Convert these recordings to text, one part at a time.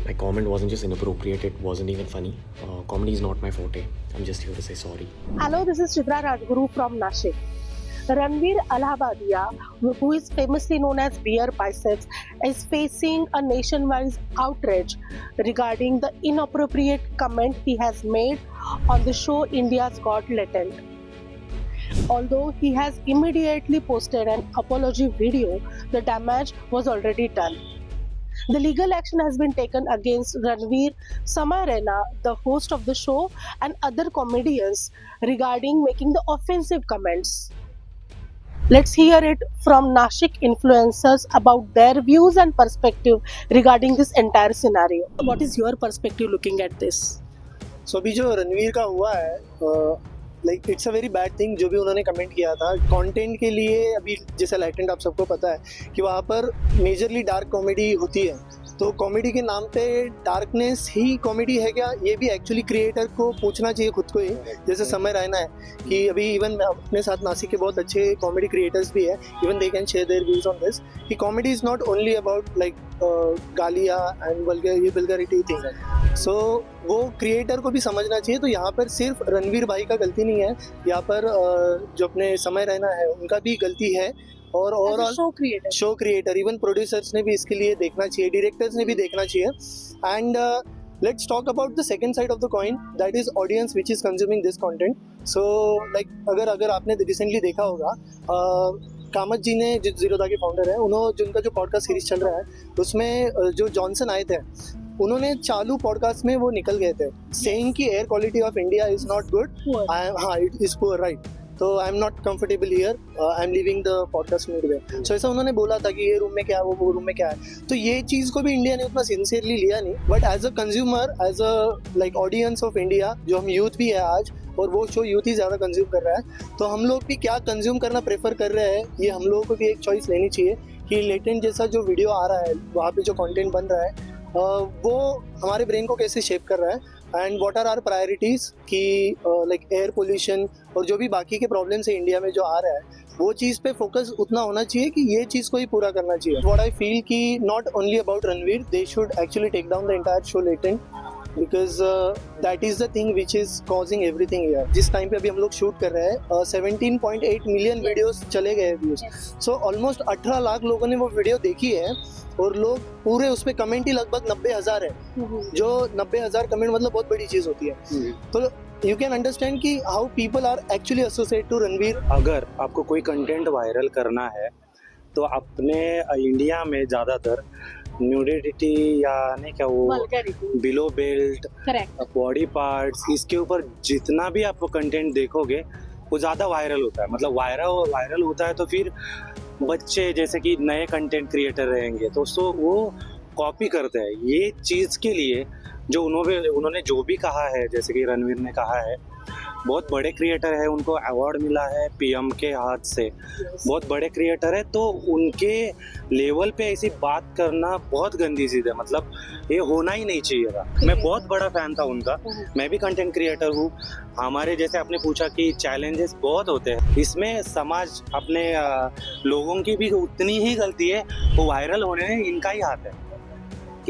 My comment wasn't just inappropriate, it wasn't even funny. Comedy is not my forte. I'm just here to say sorry. Hello, this is Chitra Rajguru from Nashik. Ranveer Allahabadia, who is famously known as Beer Biceps, is facing a nationwide outrage regarding the inappropriate comment he has made on the show India's Got Talent. Although he has immediately posted an apology video, the damage was already done. The legal action has been taken against Ranveer, Samay Raina, the host of the show, and other comedians regarding making the offensive comments. Let's hear it from Nashik influencers about their views and perspective regarding this entire scenario. What is your perspective looking at this? सो अभी जो रणवीर का हुआ है like it's a very bad thing जो भी उन्होंने comment किया था कंटेंट के लिए। अभी जैसे लाइटेंट आप सबको पता है कि वहाँ पर मेजरली डार्क कॉमेडी होती है, तो कॉमेडी के नाम पे डार्कनेस ही कॉमेडी है क्या, ये भी एक्चुअली क्रिएटर को पूछना चाहिए खुद को ही। जैसे समय रहना है कि अभी इवन अपने साथ नासिक के बहुत अच्छे कॉमेडी क्रिएटर्स भी है, even they can share their views on this कि comedy is not only about like गालियाँ एंड वल्गैरिटी थिंग। सो वो क्रिएटर को भी समझना चाहिए। तो यहाँ पर सिर्फ रणवीर भाई का गलती नहीं है, यहाँ पर जो अपने समय रहना है उनका भी गलती है, और overall show creator even producers ने भी इसके लिए देखना चाहिए, डायरेक्टर्स ने भी देखना चाहिए। And let's talk about the second side of the coin, that is audience which is consuming this content. So like अगर आपने रिसेंटली देखा होगा कामत जी ने जो जीरोधा के फाउंडर है, उन्होंने जिनका जो पॉडकास्ट सीरीज चल रहा है उसमें जो जॉनसन आए थे, उन्होंने चालू पॉडकास्ट में वो निकल गए थे सेइंग कि air quality of India is not good, हाँ इट इज पुअर राइट, तो I am not comfortable here, I am leaving the podcast midway. So ऐसा उन्होंने बोला था कि ये रूम में क्या है, वो रूम में क्या है। तो ये चीज़ को भी इंडिया ने उतना सिंसियरली लिया नहीं, but as a consumer, as a like audience of India, जो हम यूथ भी है आज, और वो शो यूथ ही ज़्यादा कंज्यूम कर रहा है, तो हम लोग भी क्या कंज्यूम करना प्रेफर कर रहे हैं, ये हम लोगों को भी एक चॉइस लेनी चाहिए कि लेटेंट जैसा जो वीडियो आ रहा है, वहाँ पे जो कंटेंट बन रहा है, वो हमारे ब्रेन को कैसे शेप कर रहा है, and what are our priorities कि लाइक एयर पोल्यूशन और जो भी बाकी के प्रॉब्लम्स है इंडिया में जो आ रहा है, वो चीज़ पे फोकस उतना होना चाहिए कि ये चीज़ को ही पूरा करना चाहिए। व्हाट आई फील कि not only about Ranveer, they should actually take down the entire show Latent, because that is the thing which is causing everything here. जिस टाइम पे अभी हम लोग शूट कर रहे हैं 17.8 मिलियन वीडियोस चले गए व्यूज, सो ऑलमोस्ट 18 लाख लोगों ने वो वीडियो देखी है, और लोग पूरे उसमें कमेंट ही लगभग 90,000 है, जो 90,000 कमेंट मतलब बहुत बड़ी चीज़ होती है। तो यू कैन अंडरस्टैंड कि how people are actually associate to Ranveer. अगर आपको कोई कंटेंट वायरल करना है तो अपने इंडिया में ज़्यादातर न्यूडिटी या नहीं क्या वो बिलो बेल्ट, बॉडी पार्ट्स, इसके ऊपर जितना भी आप कंटेंट देखोगे वो ज़्यादा वायरल होता है। मतलब वायरल होता है तो फिर बच्चे जैसे कि नए कंटेंट क्रिएटर रहेंगे तो वो कॉपी करते हैं। ये चीज़ के लिए जो उन्होंने जो भी कहा है, जैसे कि रणवीर ने कहा है, बहुत बड़े क्रिएटर है, उनको अवार्ड मिला है पीएम के हाथ से, बहुत बड़े क्रिएटर है, तो उनके लेवल पे ऐसी बात करना बहुत गंदी चीज़ है। मतलब ये होना ही नहीं चाहिए था। मैं बहुत बड़ा फैन था उनका, मैं भी कंटेंट क्रिएटर हूँ। हमारे जैसे आपने पूछा कि चैलेंजेस बहुत होते हैं, इसमें समाज अपने लोगों की भी उतनी ही गलती है, वो वायरल होने में इनका ही हाथ है।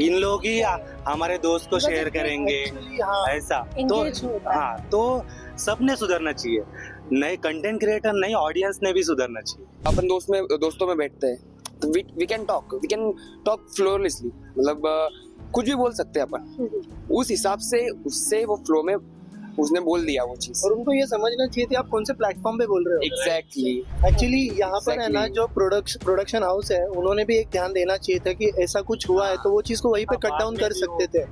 इन लोग ही हमारे दोस्त को शेयर करेंगे ऐसा, तो हाँ, तो सबने सुधरना चाहिए, नए कंटेंट क्रिएटर, नई ऑडियंस ने भी सुधरना चाहिए। अपन दोस्तों में बैठते हैं तो वी कैन टॉक फ्लोलेसली, मतलब कुछ भी बोल सकते हैं अपन। उस हिसाब से उससे वो फ्लो में उसने बोल दिया वो चीज, और उनको ये समझना चाहिए थी आप कौन से प्लेटफॉर्म पे बोल रहे हो। एग्जैक्टली एक्चुअली यहाँ पर है ना, जो प्रोडक्शन हाउस है, उन्होंने भी एक ध्यान देना चाहिए था कि ऐसा कुछ हुआ है तो वो चीज को वहीं पे कट डाउन कर सकते थे।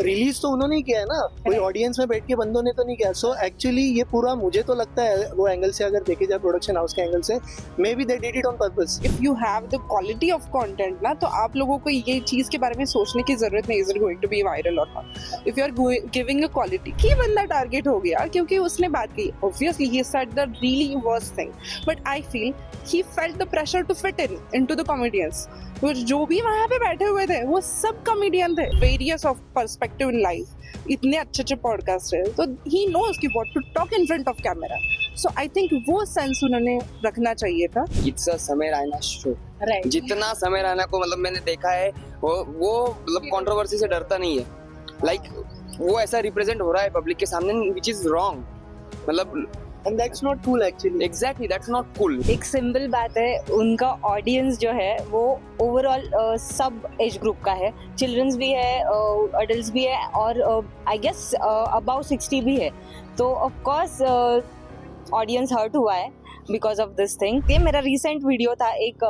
रिलीज तो उन्होंने ही किया है ना, कोई ऑडियंस में बैठ के बंदों ने तो नहीं किया। सो एक्चुअली ये पूरा मुझे तो लगता है वो एंगल से अगर देखे जाए, प्रोडक्शन हाउस के एंगल से, may be they did it on purpose. If you have the quality of content ना, तो आप लोगों को ये चीज के बारे में सोचने की जरूरत नहीं, is it going to be viral और नॉट। If you are giving a quality, की बंदा टारगेट हो गया क्योंकि उसने बात की, obviously he said the really worst thing, but I feel he felt the pressure to fit into the comedians, जो भी वहाँ पे बैठे हुए थे वो सब कॉमेडियन थे, various of perspective in life, इतने अच्छे पॉडकास्ट है, तो ही नोज कि what to talk in front of camera. So I think वो सेंस उन्होंने रखना चाहिए था। इट्स अ समय रैना शो, जितना समय रैना को मतलब मैंने देखा है वो मतलब कंट्रोवर्सी से डरता नहीं है, लाइक वो ऐसा रिप्रेजेंट हो रहा है पब्लिक के सामने, विच इज रॉन्ग, मतलब and that's not cool actually. Exactly that's not cool. एक सिंपल बात है, उनका ऑडियंस जो है वो ओवरऑल सब एज ग्रुप का है, चिल्ड्रंस भी है, अडल्ट भी है और आई गेस अबाउट 60 भी है, तो ऑफ कोर्स ऑडियंस हर्ट हुआ है बिकॉज ऑफ दिस थिंग। ये मेरा रिसेंट वीडियो था एक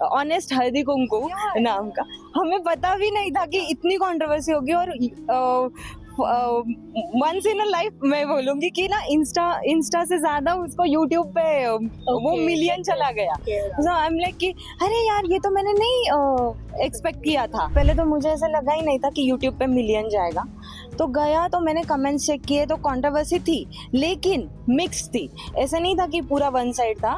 ऑनेस्ट हल्दी कुमकुम नाम का, हमें पता भी नहीं था कि इतनी कंट्रोवर्सी होगी और वंस इन अ लाइफ मैं बोलूंगी कि ना इंस्टा से ज्यादा उसको यूट्यूब पे वो मिलियन चला गया। सो आई एम लाइक कि अरे यार ये तो मैंने नहीं एक्सपेक्ट किया था, पहले तो मुझे ऐसा लगा ही नहीं था कि यूट्यूब पे मिलियन जाएगा, तो गया तो मैंने कमेंट्स चेक किए तो कंट्रोवर्सी थी लेकिन मिक्स थी, ऐसा नहीं था कि पूरा वन साइड था।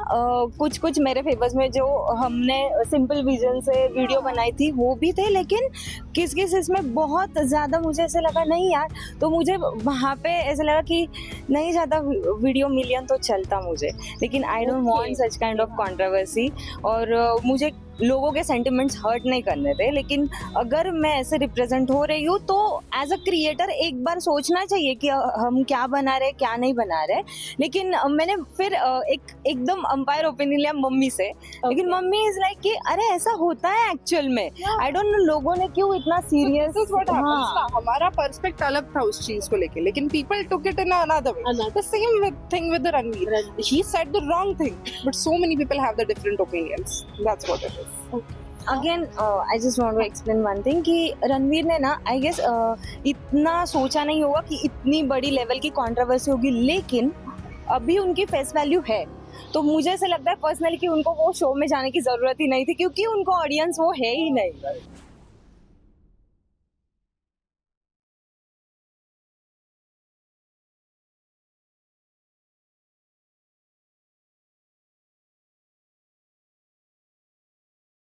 कुछ कुछ मेरे फेवर्स में जो हमने सिंपल विजन से वीडियो बनाई थी वो भी थे, लेकिन किस किस इसमें बहुत ज़्यादा मुझे ऐसे लगा नहीं यार, तो मुझे वहाँ पे ऐसा लगा कि नहीं ज़्यादा वीडियो मिलियन तो चलता मुझे, लेकिन I don't want such kind of controversy और मुझे लोगों के सेंटिमेंट्स हर्ट नहीं करने थे, लेकिन अगर मैं ऐसे रिप्रेजेंट हो रही हूँ तो एज अ क्रिएटर एक बार सोचना चाहिए कि हम क्या बना रहे क्या नहीं बना रहे। लेकिन मैंने फिर एकदम अंपायर ओपिनियन लिया मम्मी से, लेकिन मम्मी इज लाइक कि अरे ऐसा होता है एक्चुअल में, आई डोंट नो लोगों ने क्यों इतना सीरियस। हमारा पर्सपेक्ट अलग था उस चीज को लेके, लेकिन people took it in another way. The same thing with Ranveer, he said the wrong thing but so many people have the different opinions, that's what it is. Again I just want to explain one thing कि रणवीर ने ना I guess इतना सोचा नहीं होगा कि इतनी बड़ी लेवल की कंट्रोवर्सी होगी, लेकिन अभी उनकी फेस वैल्यू है, तो मुझे ऐसा लगता है पर्सनली कि उनको वो शो में जाने की जरूरत ही नहीं थी क्योंकि उनको ऑडियंस वो है ही नहीं।